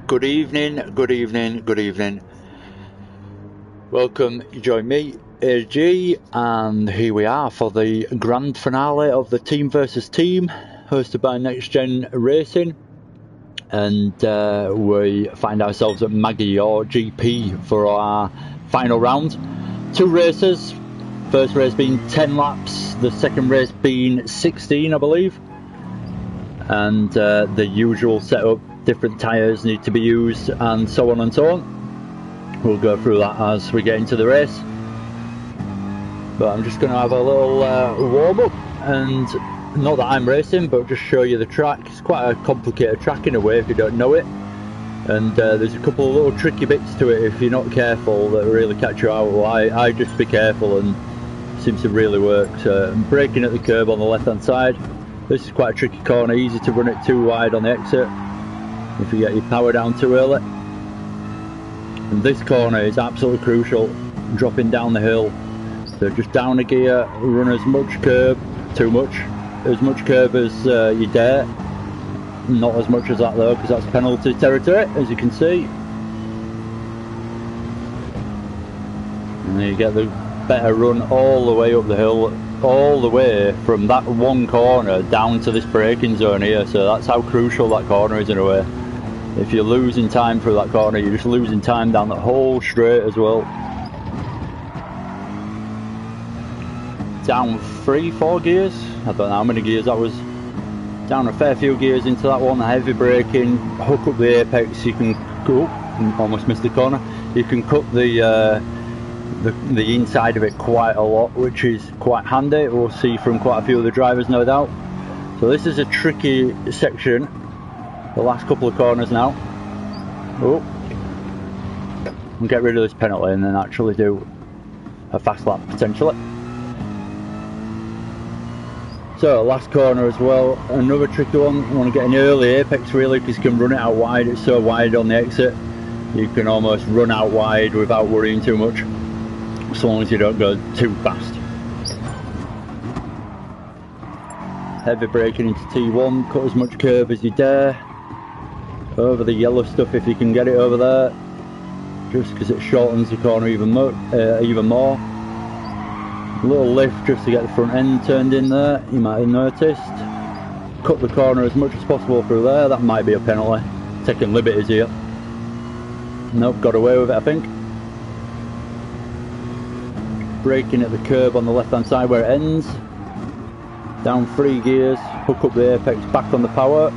Good evening, good evening, good evening. Welcome, you join me, AG, and here we are for the grand finale of the Team versus Team, hosted by NxtGen Racing. And we find ourselves at Maggiore GP for our final round. 2 races, first race being 10 laps, the second race being 16, I believe. And the usual setup, different tyres need to be used, and so on and so on. We'll go through that as we get into the race. But I'm just going to have a little warm up, and not that I'm racing, but just show you the track. It's quite a complicated track in a way if you don't know it, and there's a couple of little tricky bits to it if you're not careful that really catch you out. Well, I just be careful, and it seems to really work. So I'm braking at the curb on the left hand side. This is quite a tricky corner, easy to run it too wide on the exit if you get your power down too early. And this corner is absolutely crucial, dropping down the hill. So just down a gear, run as much curb, too much, as much curb as you dare. Not as much as that though, because that's penalty territory, as you can see. And then you get the better run all the way up the hill, all the way from that one corner down to this braking zone here. So that's how crucial that corner is in a way. If you're losing time through that corner, you're just losing time down the whole straight as well. Down 3-4 gears, I don't know how many gears that was. Down a fair few gears into that one, heavy braking, hook up the apex. You can go, almost missed the corner. You can cut the inside of it quite a lot, which is quite handy. We'll see from quite a few of the drivers, no doubt. So this is a tricky section, the last couple of corners now. Oh, and get rid of this penalty and then actually do a fast lap potentially. So last corner as well, another tricky one. You want to get an early apex really, because you can run it out wide. It's so wide on the exit, you can almost run out wide without worrying too much, as long as you don't go too fast. Heavy braking into T1, cut as much curb as you dare, over the yellow stuff if you can get it over there, just because it shortens the corner even more. A little lift just to get the front end turned in there, you might have noticed. Cut the corner as much as possible through there, that might be a penalty. Taking liberties here. Nope, got away with it I think. Braking at the curb on the left hand side where it ends. Down 3 gears, hook up the apex, back on the power.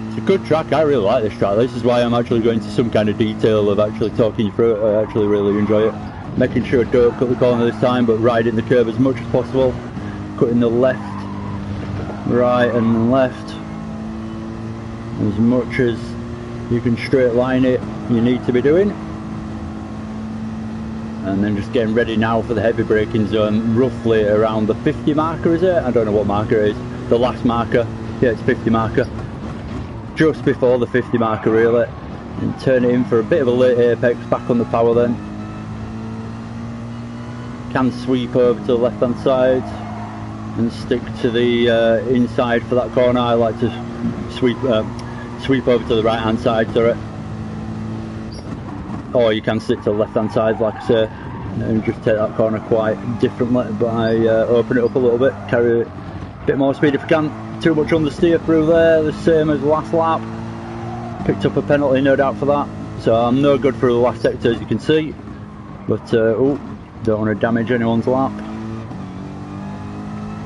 It's a good track, I really like this track. This is why I'm actually going into some kind of detail of actually talking you through it. I actually really enjoy it. Making sure I don't cut the corner this time, but riding the curb as much as possible. Cutting the left, right and left as much as you can straight line it, you need to be doing. And then just getting ready now for the heavy braking zone, roughly around the 50 marker, is it? I don't know what marker it is. The last marker. Yeah, it's 50 marker. Just before the 50 marker really. And turn it in for a bit of a late apex, back on the power then. Can sweep over to the left hand side and stick to the inside for that corner. I like to sweep over to the right hand side, sorry. Or you can stick to the left hand side like I say, and just take that corner quite differently by open it up a little bit, carry a bit more speed if you can. Too much understeer through there, the same as last lap. Picked up a penalty no doubt for that, so I'm no good through the last sector as you can see, but oh, don't want to damage anyone's lap.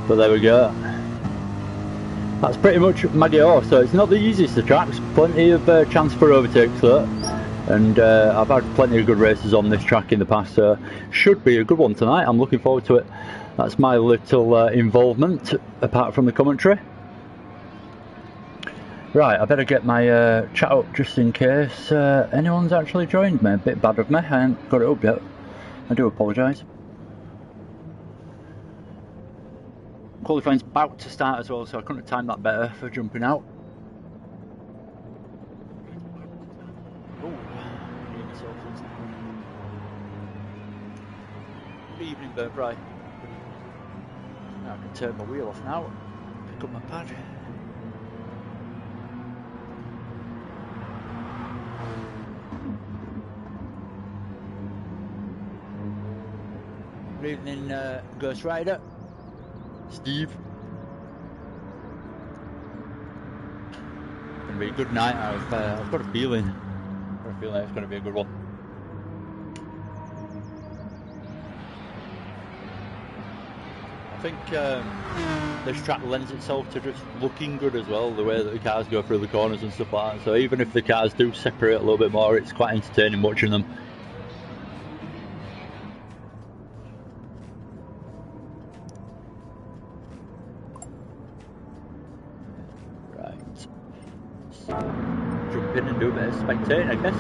But there we go. That's pretty much Maggiore, so it's not the easiest of tracks, plenty of chance for overtakes though. And I've had plenty of good races on this track in the past, so should be a good one tonight. I'm looking forward to it. That's my little involvement, apart from the commentary. Right, I better get my chat up just in case anyone's actually joined me. A bit bad of me, I haven't got it up yet. I do apologise. Qualifying's about to start as well, so I couldn't have timed that better for jumping out. Right. Now I can turn my wheel off now. Pick up my pad. Good evening, Ghost Rider. Steve. Gonna be a good night. I've got a feeling. It's gonna be a good one. I think this track lends itself to just looking good as well, the way that the cars go through the corners and stuff like that. So even if the cars do separate a little bit more, it's quite entertaining watching them. Right. So, jump in and do a bit of spectating, I guess.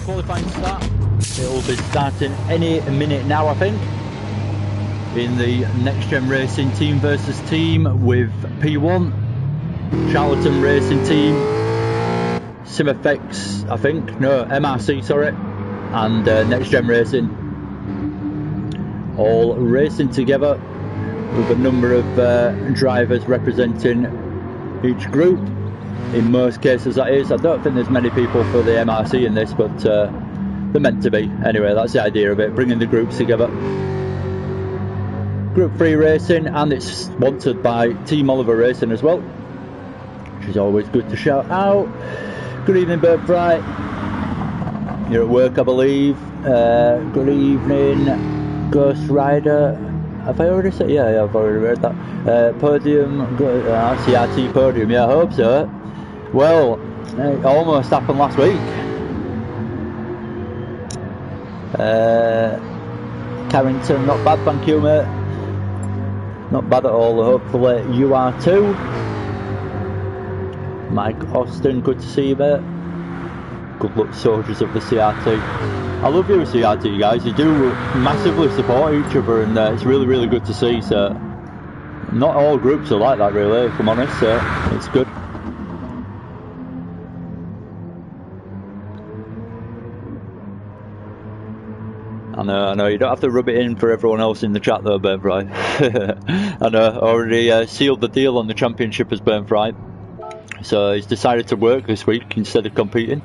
Qualifying start. It'll be starting any minute now, I think, in the NxtGen Racing team versus team with P1, Charlton Racing team, SimFX, I think, no, MRC, sorry, and NxtGen Racing, all racing together with a number of drivers representing each group. In most cases that is. I don't think there's many people for the MRC in this, but they're meant to be. Anyway, that's the idea of it, bringing the groups together. Group 3 racing, and it's sponsored by Team Oliver Racing as well, which is always good to shout out. Good evening, Bird-Bright. You're at work, I believe. Good evening, Ghost Rider. Have I already said? Yeah, I've already read that. Podium, CRT podium, yeah, I hope so. Well, it almost happened last week. Carrington, not bad, thank you, mate. Not bad at all, hopefully you are too. Mike Austin, good to see you, mate. Good luck, soldiers of the CRT. I love you, CRT guys. You do massively support each other, and it's really, really good to see. So, not all groups are like that, really, if I'm honest. So, it's good. I know, you don't have to rub it in for everyone else in the chat though, Burnfry. I know, already sealed the deal on the championship as Burnfry. So he's decided to work this week instead of competing.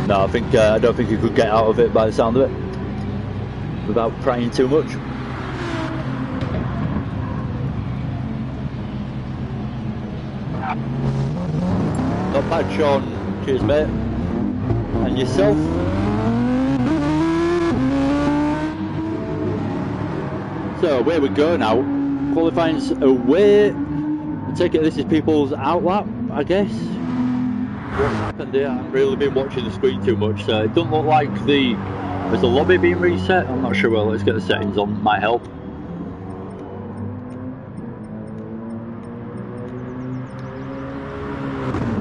No, I don't think he could get out of it by the sound of it, without crying too much. Not bad, Sean. Cheers, mate. And yourself? So away we go now. Qualifying's away. I take it this is people's outlap, I guess. What's happened here? I haven't really been watching the screen too much, so it doesn't look like there's the lobby being reset. I'm not sure. Well, let's get the settings on, might help.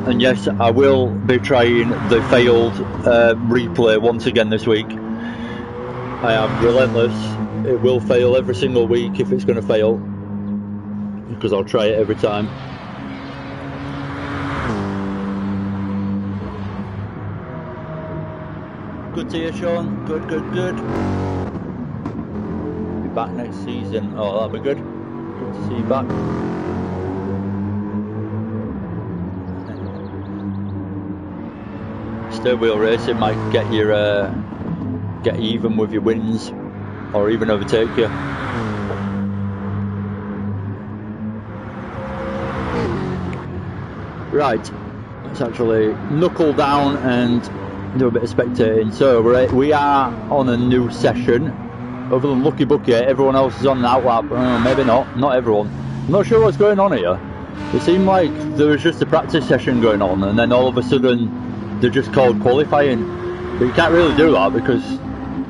And yes, I will be trying the failed replay once again this week. I am relentless. It will fail every single week if it's going to fail, because I'll try it every time. Good to hear, Sean. Good. Be back next season. Oh, that'll be good. Good to see you back. Third wheel racing might get your get even with your wins, or even overtake you. Right, let's actually knuckle down and do a bit of spectating. So we are on a new session. Other than Lucky Bucket, everyone else is on the outlap. Maybe not everyone. I'm not sure what's going on here. It seemed like there was just a practice session going on, and then all of a sudden they're just called qualifying. But you can't really do that because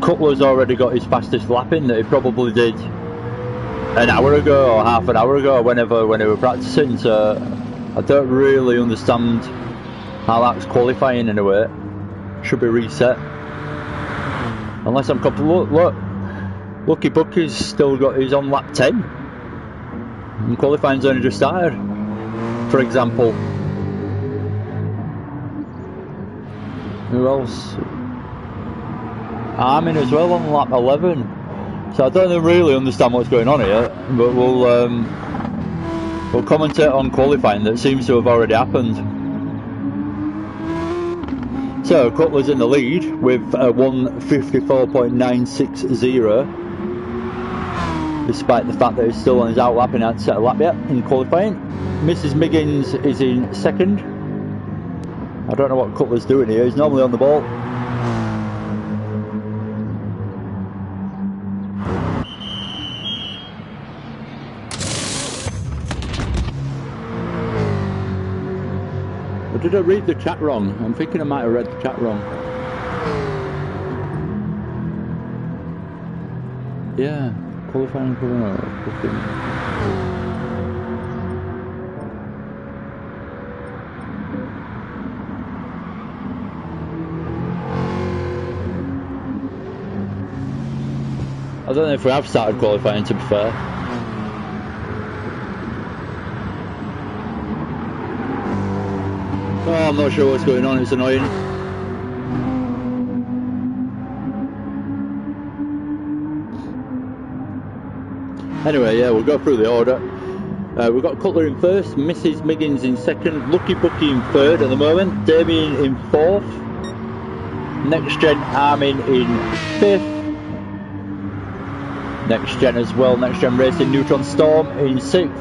Cutler's already got his fastest lap in that he probably did an hour ago or half an hour ago, when they were practicing. So I don't really understand how that's qualifying in a way. Should be reset. Unless I'm completely... Look, Lucky Bucky's still got... He's on lap 10. And qualifying's only just started, for example. Who else? Armin as well on lap 11. So I don't really understand what's going on here, but we'll commentate on qualifying that seems to have already happened. So Cutler's in the lead with a 1:54.960, despite the fact that he's still on his outlap and hasn't set a lap yet in qualifying. Mrs. Miggins is in second. I don't know what Cutler's doing here, he's normally on the ball. Or did I read the chat wrong? I'm thinking I might have read the chat wrong. Yeah, qualifying. I don't know if we have started qualifying, to be fair. Oh, I'm not sure what's going on, it's annoying. Anyway, yeah, we'll go through the order. We've got Cutler in first, Mrs. Miggins in second, Lucky Bucky in third at the moment, Damien in fourth, NxtGen Armin in fifth, NxtGen as well, NxtGen Racing Neutron Storm in sixth,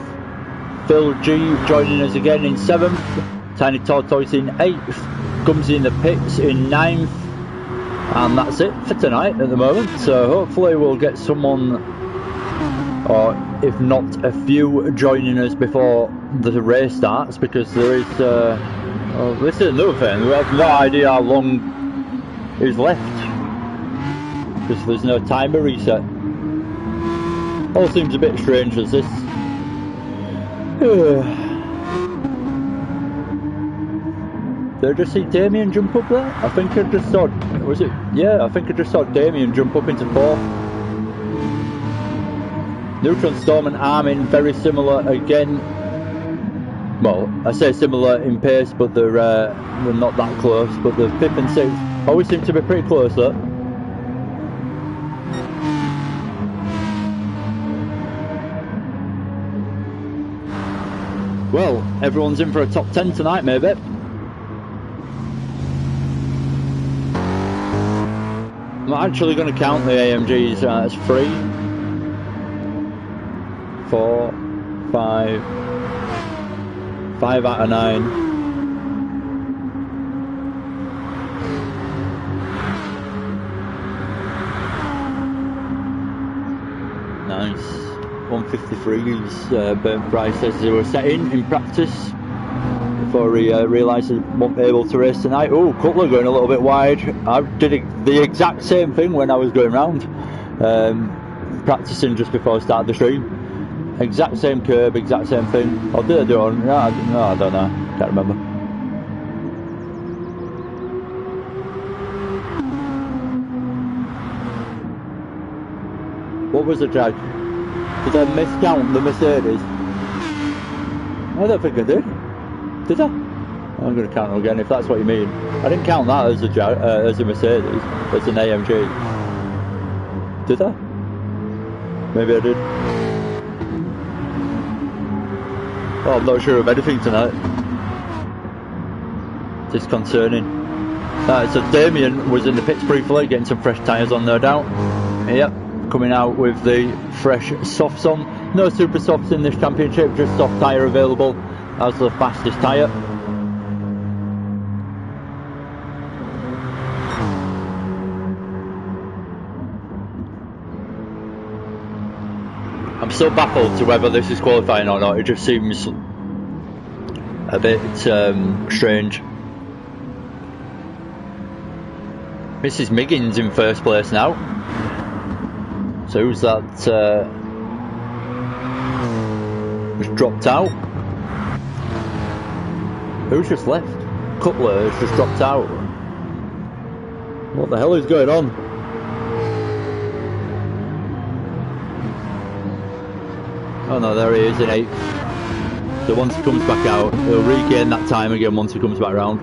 Phil G joining us again in seventh, Tiny Tortoise in 8th, Gumsy in the pits in 9th, and that's it for tonight at the moment. So hopefully we'll get someone, or if not a few, joining us before the race starts, because there is well, this is another thing, we have no idea how long is left, because there's no timer reset. All seems a bit strange as this. Did I just see Damien jump up there? I think I just saw, was it? Yeah, I think I just saw Damien jump up into fourth. Neutron Storm and Armin very similar again. Well, I say similar in pace, but they're not that close. But the 5th and 6th always seem to be pretty close though. Well, everyone's in for a top 10 tonight, maybe. I'm not actually going to count the AMGs as 3, 4, 5 out of 9. Nice. 153's burnt price as they were setting in practice before he realised he won't be able to race tonight. Oh, Cutler going a little bit wide. I did the exact same thing when I was going round, practicing just before I started the stream. Exact same curb, exact same thing. Or did I do it on? No, I don't know. Can't remember. What was the drag? Did I miscount the Mercedes? I don't think I did. Did I? I'm going to count it again if that's what you mean. I didn't count that as a Mercedes, as an AMG. Did I? Maybe I did. Oh, I'm not sure of anything tonight. Disconcerting. So Damien was in the pits briefly, getting some fresh tyres on, no doubt. Yep, coming out with the fresh softs on. No super softs in this championship, just soft tyre available as the fastest tyre. I'm still baffled to whether this is qualifying or not. It just seems a bit strange. Mrs. Miggins in first place now. So who's that? Just dropped out. Who's just left? Cutler has just dropped out. What the hell is going on? Oh no, there he is in 8th. So once he comes back out, he'll regain that time again once he comes back round.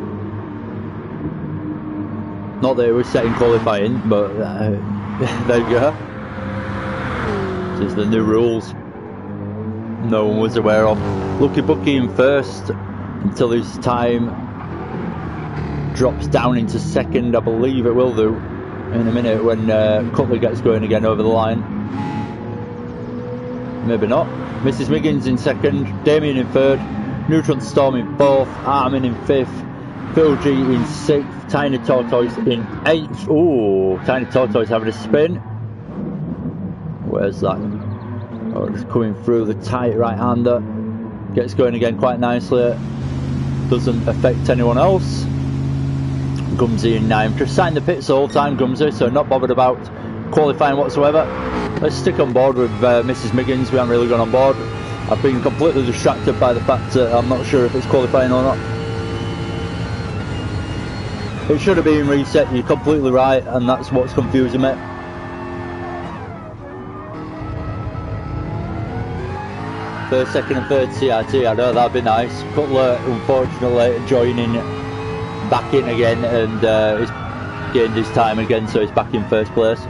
Not that it was set in qualifying, but there you go. This is the new rules no one was aware of. Lucky Bucky in first until his time drops down into second. I believe it will do in a minute when Cutler gets going again over the line. Maybe not. Mrs. Miggins in second, Damien in third, Neutron Storm in fourth, Armin in fifth, Phil G in sixth, Tiny Tortoise in eighth. Ooh, Tiny Tortoise having a spin. Where's that? Oh, just coming through the tight right-hander. Gets going again quite nicely. Doesn't affect anyone else. Gumsy in ninth. Just signed the pits the whole time, Gumsy, so not bothered about qualifying whatsoever. Let's stick on board with Mrs. Miggins. We haven't really gone on board. I've been completely distracted by the fact that I'm not sure if it's qualifying or not. It should have been reset, you're completely right, and that's what's confusing me. First, second and third CRT, I know that'd be nice. Cutler unfortunately joining back in again, and he's gained his time again, so he's back in first place.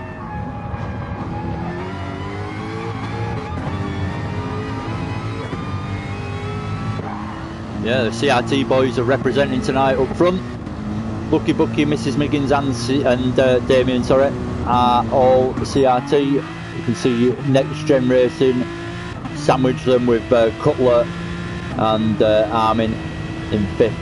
Yeah, the CRT boys are representing tonight up front. Lucky Bucky, Mrs. Miggins and Damien, sorry, are all CRT. You can see NxtGen Racing sandwich them with Cutler and Armin in fifth.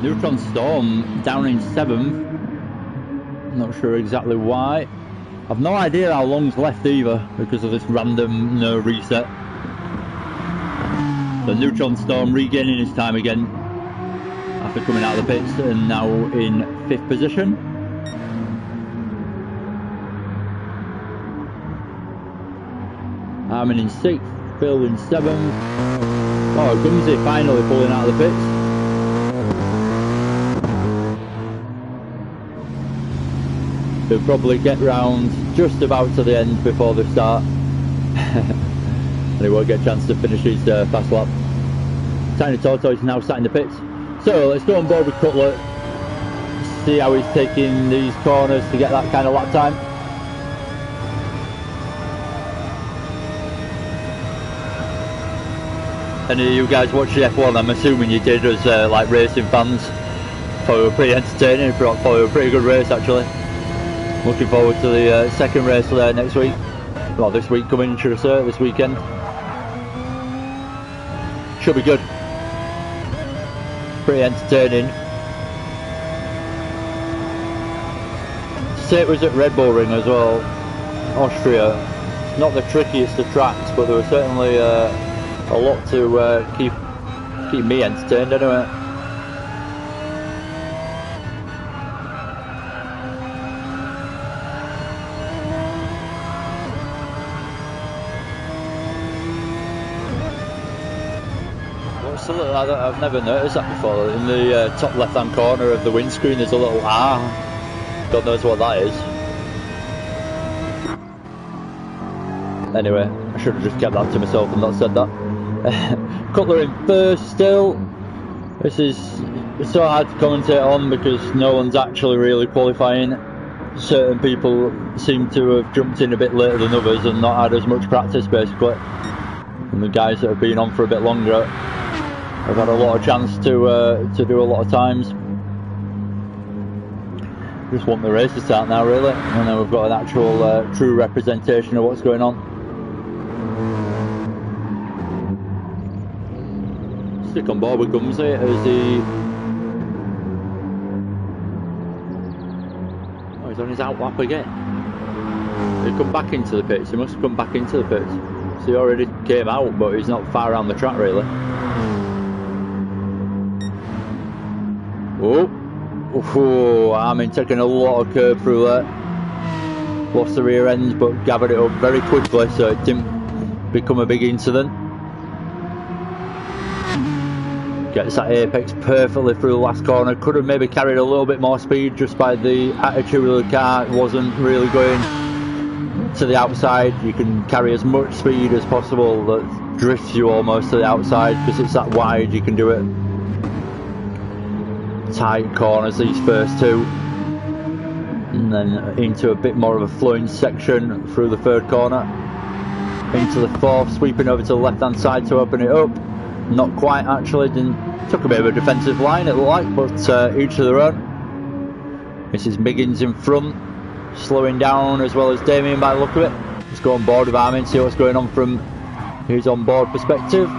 Neutron Storm down in seventh. Not sure exactly why. I've no idea how long's left either because of this random reset. So Neutron Storm regaining his time again after coming out of the pits and now in fifth position. Armin in sixth, Phil in seventh. Oh, Gumsy finally pulling out of the pits. He'll probably get round just about to the end before the start. And he won't get a chance to finish his fast lap. Tiny Tortoise now sat in the pits. So let's go on board with Cutler. See how he's taking these corners to get that kind of lap time. Any of you guys watch the F1? I'm assuming you did as like racing fans. Thought it was pretty entertaining, thought it was a pretty good race actually. Looking forward to the second race there next week. Well, this week coming, should I say, this weekend. Should be good. Pretty entertaining. Say it was at Red Bull Ring as well. Austria. Not the trickiest of tracks, but there was certainly a lot to keep me entertained anyway. I've never noticed that before. In the top left hand corner of the windscreen there's a little R. God knows what that is. Anyway, I should have just kept that to myself and not said that. Cutler in first still. This is so hard to commentate on because no one's actually really qualifying. Certain people seem to have jumped in a bit later than others and not had as much practice basically. And the guys that have been on for a bit longer I've had a lot of chance to do a lot of times. Just want the race to start now really, and then we've got an actual true representation of what's going on. Stick on board with Gumsy as he... Oh, he's on his out lap again. He'll come back into the pits, he must have come back into the pits. So he already came out, but he's not far around the track really. Oh, Armin taking a lot of curb through there. Lost the rear ends but gathered it up very quickly so it didn't become a big incident. Gets that apex perfectly through the last corner. Could have maybe carried a little bit more speed just by the attitude of the car. It wasn't really going to the outside. You can carry as much speed as possible that drifts you almost to the outside because it's that wide. You can do it. Tight corners, these first two. And then into a bit more of a flowing section through the third corner. Into the fourth, sweeping over to the left hand side to open it up. Not quite actually, took a bit of a defensive line it looked like, but each of their own. This is Miggins in front, slowing down as well as Damien by the look of it. Let's go on board with Armin, see what's going on from his on board perspective.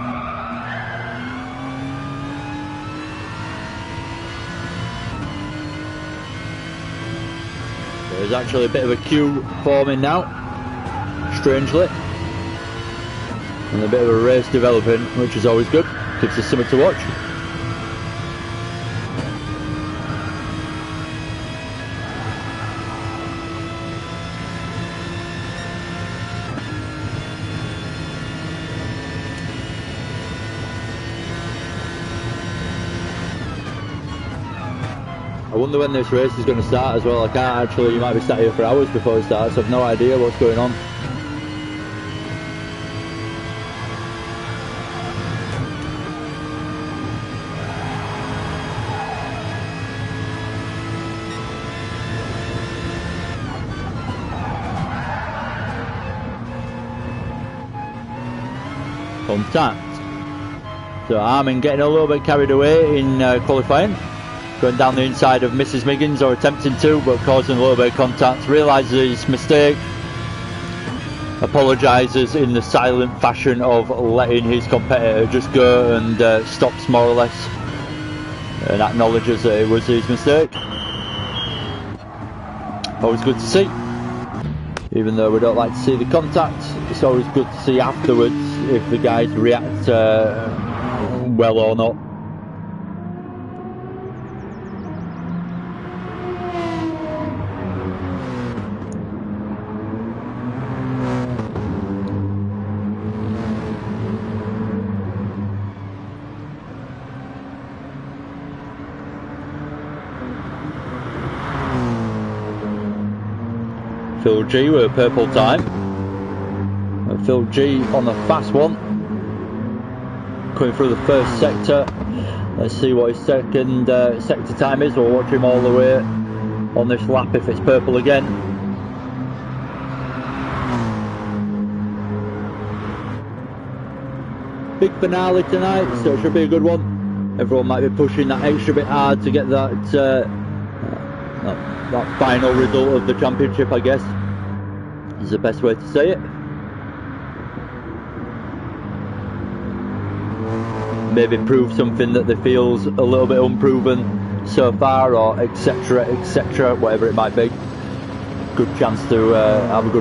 There's actually a bit of a queue forming now, strangely. And a bit of a race developing, which is always good. Gives us something to watch. I wonder when this race is going to start as well. I can't actually, you might be sat here for hours before it starts. I've no idea what's going on. Contact. So Armin getting a little bit carried away in qualifying, going down the inside of Mrs. Miggins, or attempting to, but causing a little bit of contact. Realises his mistake, apologises in the silent fashion of letting his competitor just go, and stops more or less and acknowledges that it was his mistake. Always good to see. Even though we don't like to see the contact, it's always good to see afterwards if the guys react well or not. Phil G with a purple time. And Phil G on the fast one. Coming through the first sector. Let's see what his second sector time is. We'll watch him all the way on this lap if it's purple again. Big finale tonight, so it should be a good one. Everyone might be pushing that extra bit hard to get that that final result of the championship, I guess, is the best way to say it. Maybe prove something that they feel's a little bit unproven so far, or etc, etc, whatever it might be. Good chance to have a good